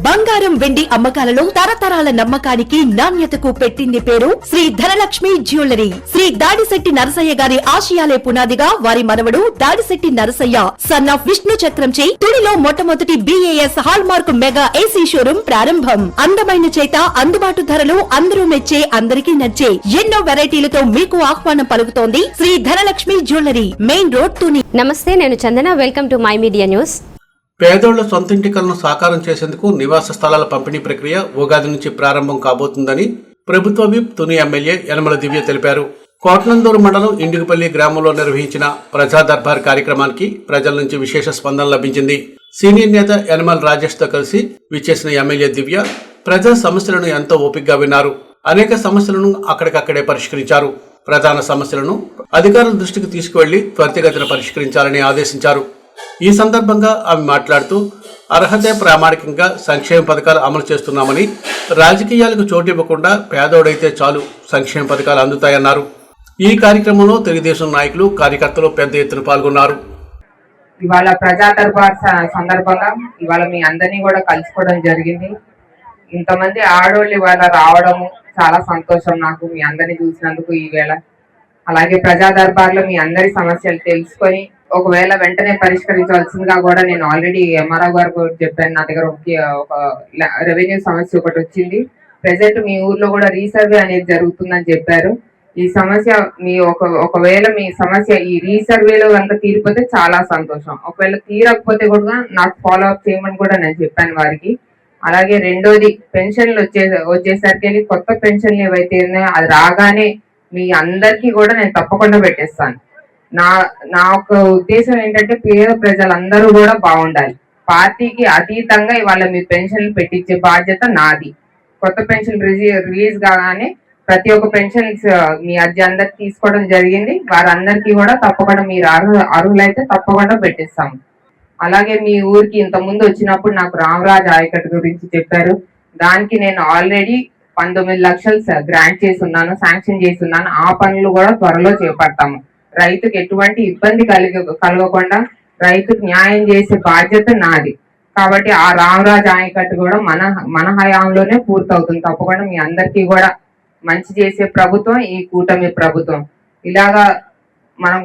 బంగారం వెండి అమ్మకాలలో తరతరాల నమ్మకానికి నాణ్యతకు పెట్టింది పేరు శ్రీ ధనలక్ష్మి జ్యువెలరీ. శ్రీ దాడిశెట్టి నరసయ్య గారి ఆశయాలే పునాదిగా వారి మనవడు దాడిశెట్టి నరసయ్య సన్ ఆఫ్ విష్ణు చక్రంచే తుడిలో మొట్టమొదటి BAS hall mark mega AC showroom ప్రారంభం. అందమైన చేత అందుబాటు ధరలు అందరూ మెచ్చే అందరికీ నచ్చే ఎన్నో వెరైటీలతో మీకు ఆహ్వానం పలుకుతోంది Shri Dhanalakshmi jewellery, main road Tuni. నమస్తే, నేను Chandana. Welcome to my media news. పేదోళ్ల సొంతింటి కలను సాకారం చేసేందుకు నివాస స్థలాల పంపిణీ ప్రక్రియ ఉగాది నుంచి ప్రారంభం కాబోతుందని ప్రభుత్వ విప్ తుని ఎమ్మెల్యే యనమల దివ్య తెలిపారు. కోట్లందూరు మండలం ఇండుగుపల్లి గ్రామంలో నిర్వహించిన ప్రజా దర్బార్ కార్యక్రమానికి ప్రజల నుంచి విశేష స్పందన లభించింది. సీనియర్ నేత యనమల రాజేష్ తో కలిసి విచ్చేసిన ఎమ్మెల్యే దివ్య ప్రజా సమస్యలను ఎంతో ఓపికగా విన్నారు. అనేక సమస్యలను అక్కడికక్కడే పరిష్కరించారు. ప్రధాన సమస్యలను అధికారుల దృష్టికి తీసుకువెళ్లి త్వరితగతిన పరిష్కరించాలని ఆదేశించారు. ఈ సందర్భంగా ఆమె మాట్లాడుతూ అర్హతే ప్రామాణికంగా సంక్షేమ పథకాలు అమలు చేస్తున్నామని, రాజకీయాలకు చోటివ్వకుండా పేదోడైతే చాలు సంక్షేమ పథకాలు అందుతాయన్నారు. ఈ కార్యక్రమంలో తెలుగుదేశం నాయకులు, కార్యకర్తలు పెద్ద ఎత్తున పాల్గొన్నారు. ఇవాళ ప్రజా దర్బార్ సందర్భంగా ఇవాళ మీ అందరినీ కూడా కలుసుకోవడం జరిగింది. ఇంతమంది ఆడోళ్ళు ఇవాళ రావడము చాలా సంతోషం నాకు, మీ అందరినీ చూసినందుకు. ఈవేళ అలాగే ప్రజా దర్బార్లో మీ అందరి సమస్యలు తెలుసుకొని ఒకవేళ వెంటనే పరిష్కరించవలసిందిగా కూడా నేను ఆల్రెడీ MRO గారు కూడా చెప్పాను. నా దగ్గర ఒక రెవెన్యూ సమస్య ఒకటి వచ్చింది. ప్రెసెంట్ మీ ఊర్లో కూడా రీసర్వే అనేది జరుగుతుందని చెప్పారు. ఈ సమస్య మీ ఒకవేళ మీ సమస్య ఈ రీసర్వేలో కనుక తీరిపోతే చాలా సంతోషం. ఒకవేళ తీరకపోతే కూడా నాకు ఫాలో అప్ చేయమని కూడా నేను చెప్పాను వారికి. అలాగే రెండోది, పెన్షన్లు వచ్చేసరికి కొత్త పెన్షన్లు ఏవైతే ఉన్నాయో అది రాగానే మీ అందరికీ కూడా నేను తప్పకుండా పెట్టేస్తాను. నా ఒక ఉద్దేశం ఏంటంటే పేద ప్రజలందరూ కూడా బాగుండాలి. పార్టీకి అతీతంగా ఇవాళ మీ పెన్షన్లు పెట్టించే బాధ్యత నాది. కొత్త పెన్షన్ రిలీజ్ కాగానే ప్రతి ఒక్క పెన్షన్ మీ అందరికి తీసుకోవడం జరిగింది. వారందరికీ కూడా తప్పకుండా మీరు అర్హులైతే తప్పకుండా పెట్టిస్తాము. అలాగే మీ ఊరికి ఇంత ముందు వచ్చినప్పుడు నాకు రామరాజ్ ఆయకట్టు గురించి చెప్పారు. దానికి నేను ఆల్రెడీ 19 లక్షలు గ్రాంట్ చేసి ఉన్నాను, శాంక్షన్ చేసి ఉన్నాను. ఆ పనులు కూడా త్వరలో చేపడతాము. రైతుకు ఎటువంటి ఇబ్బంది కలగకుండా రైతుకు న్యాయం చేసే బాధ్యత నాది. కాబట్టి ఆ రామరాజ్ ఆయకట్టు కూడా మన హయాంలోనే పూర్తవుతుంది. తప్పకుండా మీ అందరికీ కూడా మంచి చేసే ప్రభుత్వం ఈ కూటమి ప్రభుత్వం. ఇలాగా మనం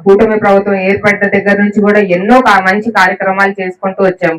కూటమి ప్రభుత్వం ఏర్పడ్డ దగ్గర నుంచి కూడా ఎన్నో మంచి కార్యక్రమాలు చేసుకుంటూ వచ్చాం.